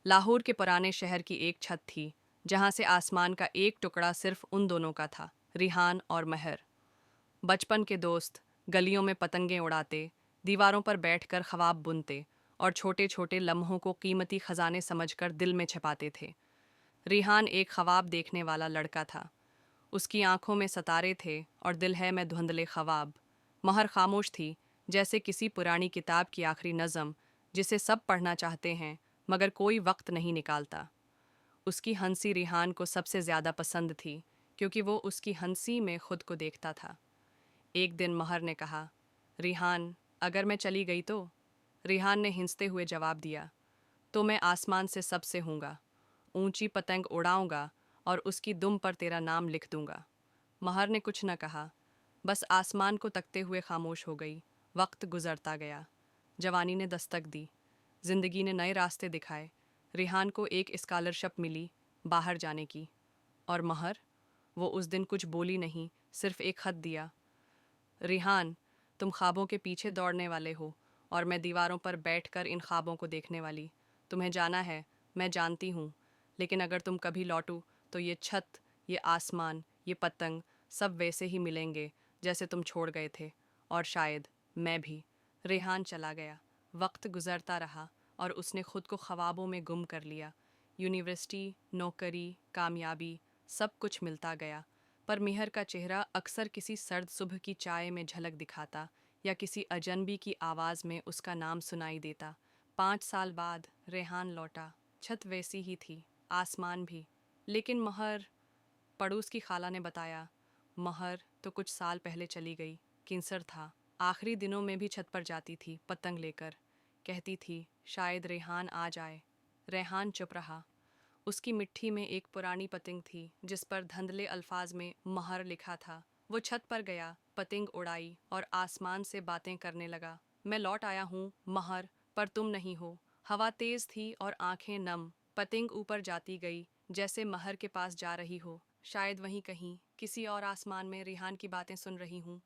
लाहौर के पुराने शहर की एक छत थी, जहाँ से आसमान का एक टुकड़ा सिर्फ उन दोनों का था, रिहान और महर। बचपन के दोस्त, गलियों में पतंगें उड़ाते, दीवारों पर बैठकर ख्वाब बुनते और छोटे छोटे लम्हों को कीमती खजाने समझकर दिल में छिपाते थे। रिहान एक ख्वाब देखने वाला लड़का था। उसकी आंखों में सितारे थे और दिल है में धुंधले ख्वाब। महर खामोश थी, जैसे किसी पुरानी किताब की आखिरी नज़म, जिसे सब पढ़ना चाहते हैं मगर कोई वक्त नहीं निकालता। उसकी हंसी रिहान को सबसे ज़्यादा पसंद थी, क्योंकि वो उसकी हंसी में खुद को देखता था। एक दिन महर ने कहा, रिहान, अगर मैं चली गई तो? रिहान ने हिंसते हुए जवाब दिया, तो मैं आसमान से सबसे हूँगा, ऊंची पतंग उड़ाऊंगा और उसकी दुम पर तेरा नाम लिख दूंगा। महर ने कुछ न कहा, बस आसमान को तकते हुए खामोश हो गई। वक्त गुजरता गया। जवानी ने दस्तक दी। जिंदगी ने नए रास्ते दिखाए। रिहान को एक स्कॉलरशिप मिली बाहर जाने की। और महर, वो उस दिन कुछ बोली नहीं, सिर्फ एक खत दिया। रिहान, तुम ख्वाबों के पीछे दौड़ने वाले हो और मैं दीवारों पर बैठकर इन ख्वाबों को देखने वाली। तुम्हें जाना है, मैं जानती हूँ, लेकिन अगर तुम कभी लौटो तो ये छत, ये आसमान, ये पतंग सब वैसे ही मिलेंगे जैसे तुम छोड़ गए थे, और शायद मैं भी। रेहान चला गया। वक्त गुजरता रहा और उसने खुद को ख्वाबों में गुम कर लिया। यूनिवर्सिटी, नौकरी, कामयाबी, सब कुछ मिलता गया, पर मिहर का चेहरा अक्सर किसी सर्द सुबह की चाय में झलक दिखाता या किसी अजनबी की आवाज़ में उसका नाम सुनाई देता। 5 साल बाद रेहान लौटा। छत वैसी ही थी, आसमान भी, लेकिन महर। पड़ोस की खाला ने बताया, महर तो कुछ साल पहले चली गई, कैंसर था। आखिरी दिनों में भी छत पर जाती थी पतंग लेकर, कहती थी शायद रेहान आ जाए। रेहान चुप रहा। उसकी मिट्टी में एक पुरानी पतंग थी जिस पर धुंधले अल्फाज में महर लिखा था। वो छत पर गया, पतंग उड़ाई और आसमान से बातें करने लगा। मैं लौट आया हूँ महर, पर तुम नहीं हो। हवा तेज थी और आंखें नम। पतंग ऊपर जाती गई, जैसे महर के पास जा रही हो। शायद वहीं कहीं किसी और आसमान में रिहान की बातें सुन रही हूँ।